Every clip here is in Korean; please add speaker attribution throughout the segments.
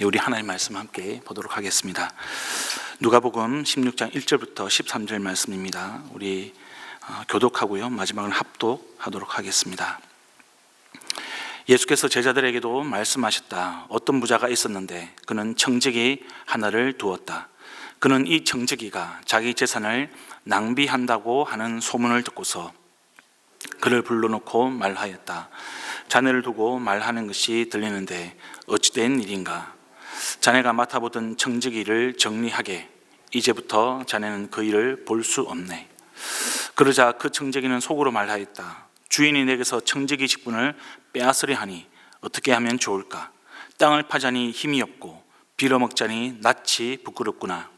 Speaker 1: 우리 하나님 말씀 함께 보도록 하겠습니다. 누가복음 16장 1절부터 13절 말씀입니다. 우리 교독하고요, 마지막은 합독하도록 하겠습니다. 예수께서 제자들에게도 말씀하셨다. 어떤 부자가 있었는데 그는 청지기 하나를 두었다. 그는 이 청지기가 자기 재산을 낭비한다고 하는 소문을 듣고서 그를 불러놓고 말하였다. 자네를 두고 말하는 것이 들리는데 어찌된 일인가? 자네가 맡아보던 청지기를 정리하게. 이제부터 자네는 그 일을 볼 수 없네. 그러자 그 청지기는 속으로 말하였다. 주인이 내게서 청지기 직분을 빼앗으려 하니 어떻게 하면 좋을까? 땅을 파자니 힘이 없고 빌어먹자니 낯이 부끄럽구나.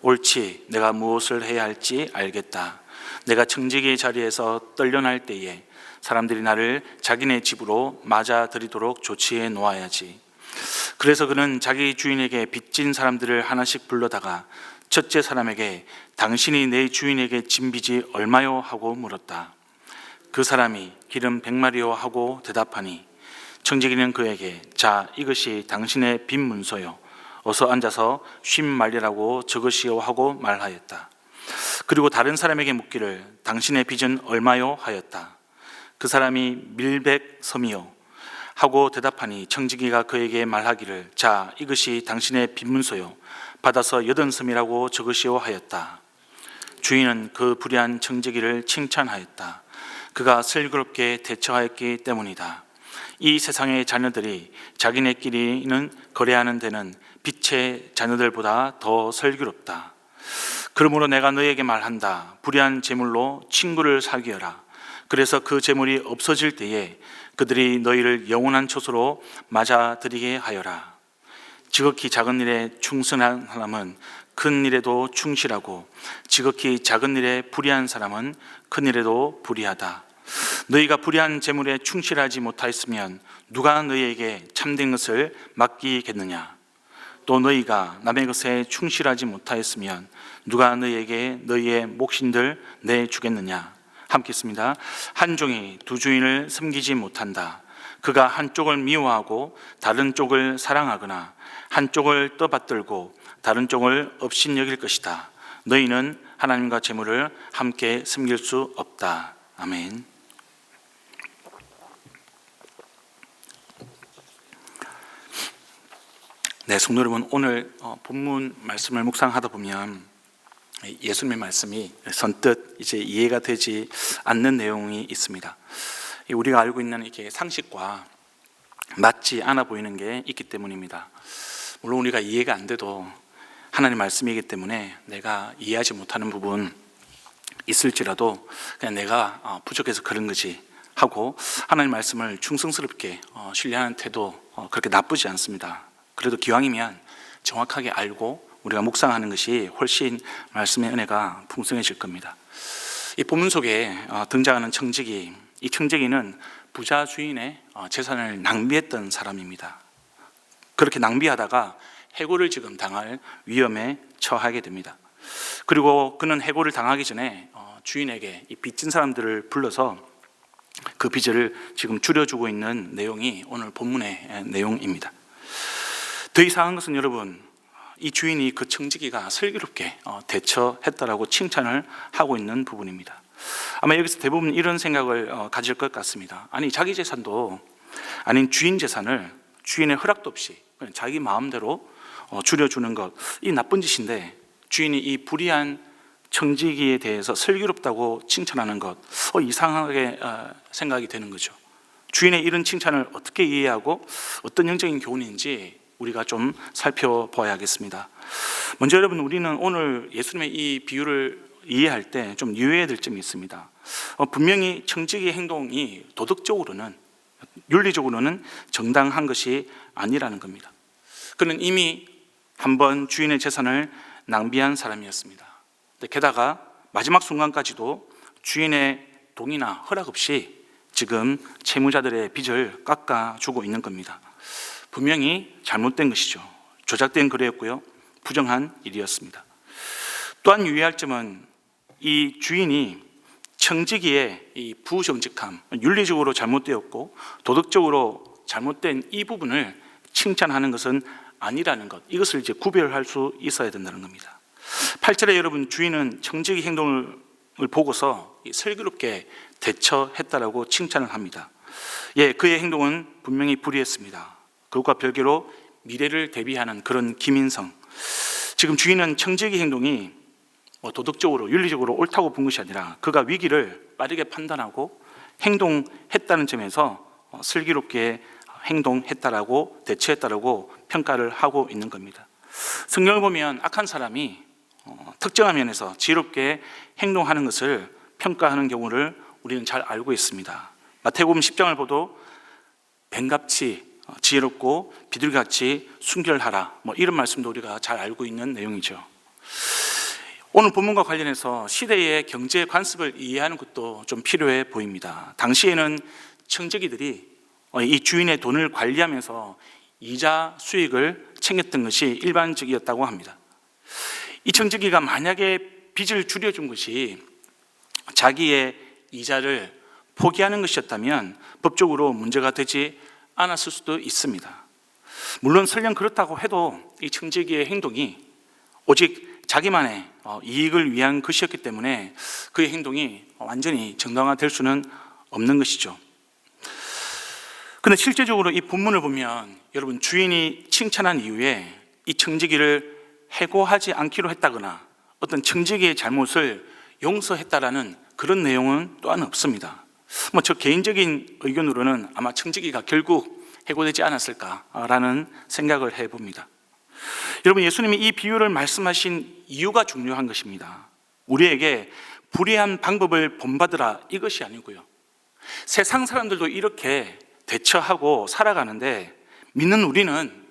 Speaker 1: 옳지, 내가 무엇을 해야 할지 알겠다. 내가 청지기의 자리에서 떨려날 때에 사람들이 나를 자기네 집으로 맞아들이도록 조치해 놓아야지. 그래서 그는 자기 주인에게 빚진 사람들을 하나씩 불러다가 첫째 사람에게 당신이 내 주인에게 진 빚이 얼마요? 하고 물었다. 그 사람이 기름 100마리요 하고 대답하니 청지기는 그에게 자, 이것이 당신의 빚 문서요. 어서 앉아서 50마리라고 적으시오 하고 말하였다. 그리고 다른 사람에게 묻기를 당신의 빚은 얼마요? 하였다. 그 사람이 밀백 섬이요 하고 대답하니 청지기가 그에게 말하기를 자, 이것이 당신의 빚문서요. 받아서 80섬이라고 적으시오 하였다. 주인은 그 불의한 청지기를 칭찬하였다. 그가 슬기롭게 대처하였기 때문이다. 이 세상의 자녀들이 자기네끼리는 거래하는 데는 빛의 자녀들보다 더 슬기롭다. 그러므로 내가 너에게 말한다. 불의한 재물로 친구를 사귀어라. 그래서 그 재물이 없어질 때에 그들이 너희를 영원한 처소로 맞아들이게 하여라. 지극히 작은 일에 충성한 사람은 큰 일에도 충실하고 지극히 작은 일에 불의한 사람은 큰 일에도 불의하다. 너희가 불의한 재물에 충실하지 못하였으면 누가 너희에게 참된 것을 맡기겠느냐? 또 너희가 남의 것에 충실하지 못하였으면 누가 너희에게 너희의 몫인들 내주겠느냐? 함께 있습니다. 한 종이 두 주인을 섬기지 못한다. 그가 한쪽을 미워하고 다른 쪽을 사랑하거나 한쪽을 떠받들고 다른 쪽을 업신여길 것이다. 너희는 하나님과 재물을 함께 섬길 수 없다. 아멘. 네, 성도 여러분, 오늘 본문 말씀을 묵상하다 보면 예수님의 말씀이 선뜻 이제 이해가 되지 않는 내용이 있습니다. 우리가 알고 있는 이렇게 상식과 맞지 않아 보이는 게 있기 때문입니다. 물론 우리가 이해가 안 돼도 하나님 말씀이기 때문에 내가 이해하지 못하는 부분 있을지라도 그냥 내가 부족해서 그런 거지 하고 하나님 말씀을 충성스럽게 신뢰하는 태도 그렇게 나쁘지 않습니다. 그래도 기왕이면 정확하게 알고 우리가 묵상하는 것이 훨씬 말씀의 은혜가 풍성해질 겁니다. 이 본문 속에 등장하는 청지기, 이 청지기는 부자 주인의 재산을 낭비했던 사람입니다. 그렇게 낭비하다가 해고를 지금 당할 위험에 처하게 됩니다. 그리고 그는 해고를 당하기 전에 주인에게 이 빚진 사람들을 불러서 그 빚을 지금 줄여주고 있는 내용이 오늘 본문의 내용입니다. 더 이상한 것은 여러분, 이 주인이 그 청지기가 슬기롭게 대처했다라고 칭찬을 하고 있는 부분입니다. 아마 여기서 대부분 이런 생각을 가질 것 같습니다. 아니, 자기 재산도 아닌 주인 재산을 주인의 허락도 없이 그냥 자기 마음대로 줄여주는 것, 이 나쁜 짓인데 주인이 이 불의한 청지기에 대해서 슬기롭다고 칭찬하는 것, 이상하게 생각이 되는 거죠. 주인의 이런 칭찬을 어떻게 이해하고 어떤 영적인 교훈인지 우리가 좀 살펴봐야겠습니다. 먼저 여러분, 우리는 오늘 예수님의 이 비유를 이해할 때 좀 유의해야 될 점이 있습니다. 분명히 청지기의 행동이 도덕적으로는, 윤리적으로는 정당한 것이 아니라는 겁니다. 그는 이미 한번 주인의 재산을 낭비한 사람이었습니다. 게다가 마지막 순간까지도 주인의 동의나 허락 없이 지금 채무자들의 빚을 깎아주고 있는 겁니다. 분명히 잘못된 것이죠. 조작된 거래였고요, 부정한 일이었습니다. 또한 유의할 점은 이 주인이 청지기의 이 부정직함, 윤리적으로 잘못되었고 도덕적으로 잘못된 이 부분을 칭찬하는 것은 아니라는 것, 이것을 이제 구별할 수 있어야 된다는 겁니다. 8절에 여러분, 주인은 청지기 행동을 보고서 슬기롭게 대처했다라고 칭찬을 합니다. 예, 그의 행동은 분명히 불의했습니다. 그것과 별개로 미래를 대비하는 그런 기민성. 지금 주인은 청지기 행동이 도덕적으로 윤리적으로 옳다고 본 것이 아니라 그가 위기를 빠르게 판단하고 행동했다는 점에서 슬기롭게 행동했다라고, 대처했다라고 평가를 하고 있는 겁니다. 성경을 보면 악한 사람이 특정한 면에서 지혜롭게 행동하는 것을 평가하는 경우를 우리는 잘 알고 있습니다. 마태복음 10장을 보도 뱀같이 지혜롭고 비둘기같이 순결하라, 이런 말씀도 우리가 잘 알고 있는 내용이죠. 오늘 본문과 관련해서 시대의 경제 관습을 이해하는 것도 좀 필요해 보입니다. 당시에는 청지기들이 이 주인의 돈을 관리하면서 이자 수익을 챙겼던 것이 일반적이었다고 합니다. 이 청지기가 만약에 빚을 줄여준 것이 자기의 이자를 포기하는 것이었다면 법적으로 문제가 되지 않았을 수도 있습니다. 물론 설령 그렇다고 해도 이 청지기의 행동이 오직 자기만의 이익을 위한 것이었기 때문에 그의 행동이 완전히 정당화될 수는 없는 것이죠. 그런데 실제적으로 이 본문을 보면 여러분, 주인이 칭찬한 이후에 이 청지기를 해고하지 않기로 했다거나 어떤 청지기의 잘못을 용서했다라는 그런 내용은 또한 없습니다. 저 개인적인 의견으로는 아마 청지기가 결국 해고되지 않았을까라는 생각을 해봅니다. 여러분, 예수님이 이 비유를 말씀하신 이유가 중요한 것입니다. 우리에게 불의한 방법을 본받으라, 이것이 아니고요, 세상 사람들도 이렇게 대처하고 살아가는데 믿는 우리는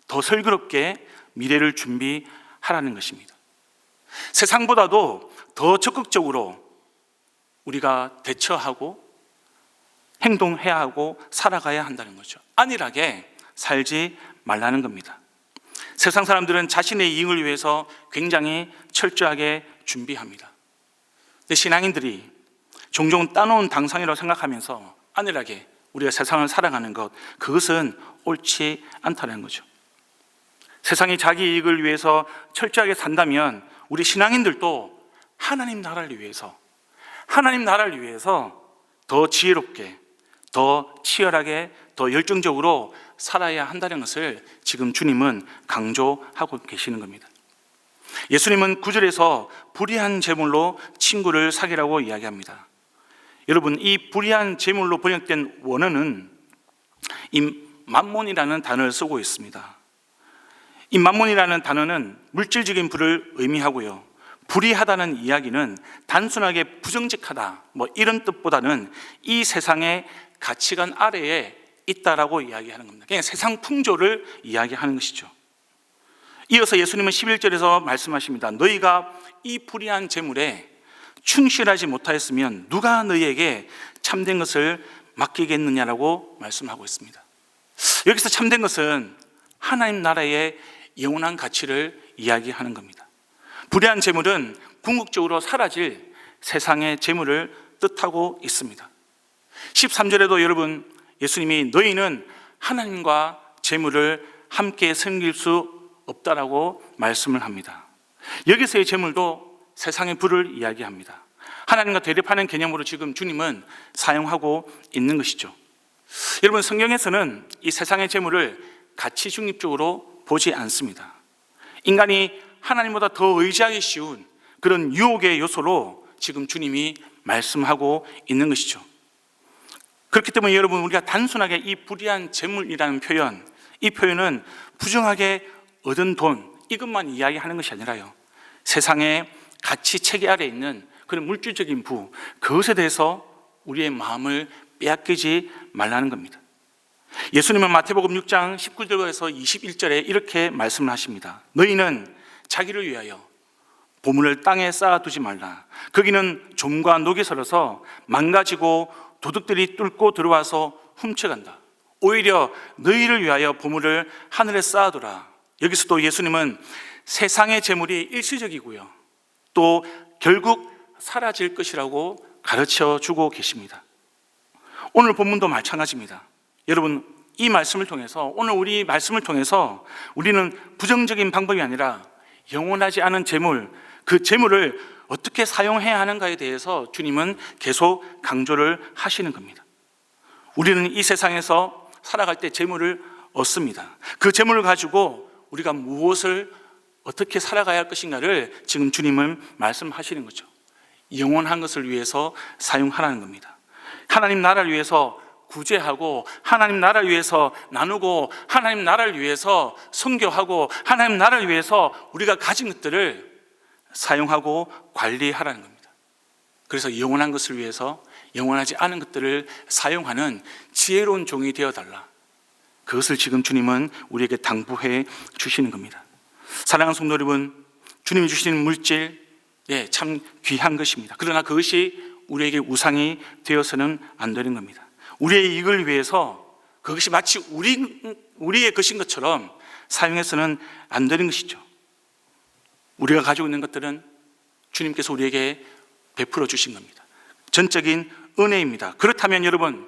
Speaker 1: 더 슬기롭게 미래를 준비하라는 것입니다. 세상보다도 더 적극적으로 우리가 대처하고 행동해야 하고 살아가야 한다는 거죠. 안일하게 살지 말라는 겁니다. 세상 사람들은 자신의 이익을 위해서 굉장히 철저하게 준비합니다. 근데 신앙인들이 종종 따놓은 당상이라고 생각하면서 안일하게 우리가 세상을 살아가는 것, 그것은 옳지 않다는 거죠. 세상이 자기 이익을 위해서 철저하게 산다면 우리 신앙인들도 하나님 나라를 위해서 더 지혜롭게, 더 치열하게, 더 열정적으로 살아야 한다는 것을 지금 주님은 강조하고 계시는 겁니다. 예수님은 9절에서 불의한 재물로 친구를 사귀라고 이야기합니다. 여러분, 이 불의한 재물로 번역된 원어는 이 만몬이라는 단어를 쓰고 있습니다. 이 만몬이라는 단어는 물질적인 부를 의미하고요, 불의하다는 이야기는 단순하게 부정직하다 이런 뜻보다는 이 세상의 가치관 아래에 있다라고 이야기하는 겁니다. 그냥 세상 풍조를 이야기하는 것이죠. 이어서 예수님은 11절에서 말씀하십니다. 너희가 이 불의한 재물에 충실하지 못하였으면 누가 너희에게 참된 것을 맡기겠느냐라고 말씀하고 있습니다. 여기서 참된 것은 하나님 나라의 영원한 가치를 이야기하는 겁니다. 불의한 재물은 궁극적으로 사라질 세상의 재물을 뜻하고 있습니다. 13절에도 여러분, 예수님이 너희는 하나님과 재물을 함께 섬길 수 없다라고 말씀을 합니다. 여기서의 재물도 세상의 부를 이야기합니다. 하나님과 대립하는 개념으로 지금 주님은 사용하고 있는 것이죠. 여러분, 성경에서는 이 세상의 재물을 가치 중립적으로 보지 않습니다. 인간이 하나님보다 더 의지하기 쉬운 그런 유혹의 요소로 지금 주님이 말씀하고 있는 것이죠. 그렇기 때문에 여러분, 우리가 단순하게 이 불의한 재물이라는 표현, 이 표현은 부정하게 얻은 돈, 이것만 이야기하는 것이 아니라요, 세상의 가치 체계 아래에 있는 그런 물질적인 부, 그것에 대해서 우리의 마음을 빼앗기지 말라는 겁니다. 예수님은 마태복음 6장 19절에서 21절에 이렇게 말씀을 하십니다. 너희는 자기를 위하여 보물을 땅에 쌓아두지 말라. 거기는 좀과 녹이 슬어서 망가지고 도둑들이 뚫고 들어와서 훔쳐간다. 오히려 너희를 위하여 보물을 하늘에 쌓아두라. 여기서도 예수님은 세상의 재물이 일시적이고요, 또 결국 사라질 것이라고 가르쳐 주고 계십니다. 오늘 본문도 마찬가지입니다. 여러분, 이 말씀을 통해서, 오늘 우리 말씀을 통해서 우리는 부정적인 방법이 아니라 영원하지 않은 재물, 그 재물을 어떻게 사용해야 하는가에 대해서 주님은 계속 강조를 하시는 겁니다. 우리는 이 세상에서 살아갈 때 재물을 얻습니다. 그 재물을 가지고 우리가 무엇을 어떻게 살아가야 할 것인가를 지금 주님은 말씀하시는 거죠. 영원한 것을 위해서 사용하라는 겁니다. 하나님 나라를 위해서 구제하고, 하나님 나라를 위해서 나누고, 하나님 나라를 위해서 선교하고, 하나님 나라를 위해서 우리가 가진 것들을 사용하고 관리하라는 겁니다. 그래서 영원한 것을 위해서 영원하지 않은 것들을 사용하는 지혜로운 종이 되어달라. 그것을 지금 주님은 우리에게 당부해 주시는 겁니다. 사랑하는 성도 여러분, 주님이 주시는 물질, 참 귀한 것입니다. 그러나 그것이 우리에게 우상이 되어서는 안 되는 겁니다. 우리의 이익을 위해서 그것이 마치 우리의 것인 것처럼 사용해서는 안 되는 것이죠. 우리가 가지고 있는 것들은 주님께서 우리에게 베풀어 주신 겁니다. 전적인 은혜입니다. 그렇다면 여러분,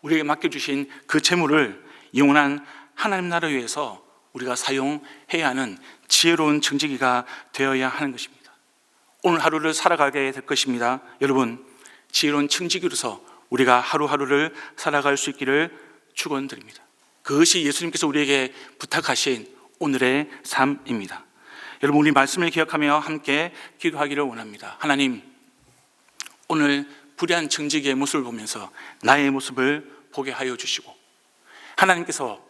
Speaker 1: 우리에게 맡겨주신 그 재물을 영원한 하나님 나라를 위해서 우리가 사용해야 하는 지혜로운 청지기가 되어야 하는 것입니다. 오늘 하루를 살아가게 될 것입니다. 여러분, 지혜로운 청지기로서 우리가 하루하루를 살아갈 수 있기를 축원드립니다. 그것이 예수님께서 우리에게 부탁하신 오늘의 삶입니다. 여러분, 우리 말씀을 기억하며 함께 기도하기를 원합니다. 하나님, 오늘 불의한 청지기의 모습을 보면서 나의 모습을 보게 하여 주시고, 하나님께서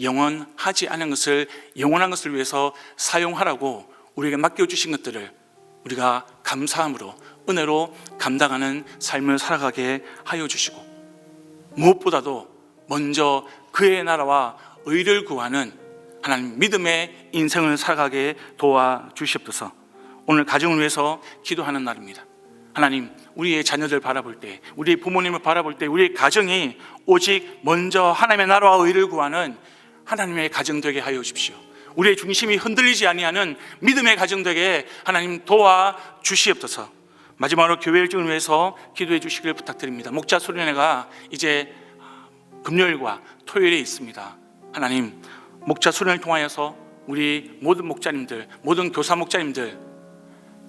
Speaker 1: 영원하지 않은 것을 영원한 것을 위해서 사용하라고 우리에게 맡겨주신 것들을 우리가 감사함으로, 은혜로 감당하는 삶을 살아가게 하여 주시고, 무엇보다도 먼저 그의 나라와 의를 구하는 하나님 믿음의 인생을 살아가게 도와주시옵소서. 오늘 가정을 위해서 기도하는 날입니다. 하나님, 우리의 자녀들 바라볼 때, 우리의 부모님을 바라볼 때, 우리의 가정이 오직 먼저 하나님의 나라와 의를 구하는 하나님의 가정 되게 하여 주십시오. 우리의 중심이 흔들리지 아니하는 믿음의 가정 되게 하나님 도와주시옵소서. 마지막으로 교회 일정을 위해서 기도해 주시길 부탁드립니다. 목자 수련회가 이제 금요일과 토요일에 있습니다. 하나님, 목자 수련을 통하여서 우리 모든 목자님들, 모든 교사 목자님들,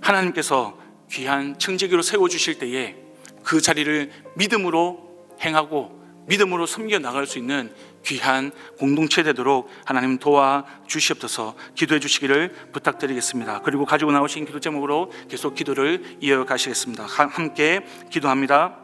Speaker 1: 하나님께서 귀한 청지기로 세워주실 때에 그 자리를 믿음으로 행하고 믿음으로 섬겨 나갈 수 있는 귀한 공동체 되도록 하나님 도와주시옵소서. 기도해 주시기를 부탁드리겠습니다. 그리고 가지고 나오신 기도 제목으로 계속 기도를 이어가시겠습니다. 함께 기도합니다.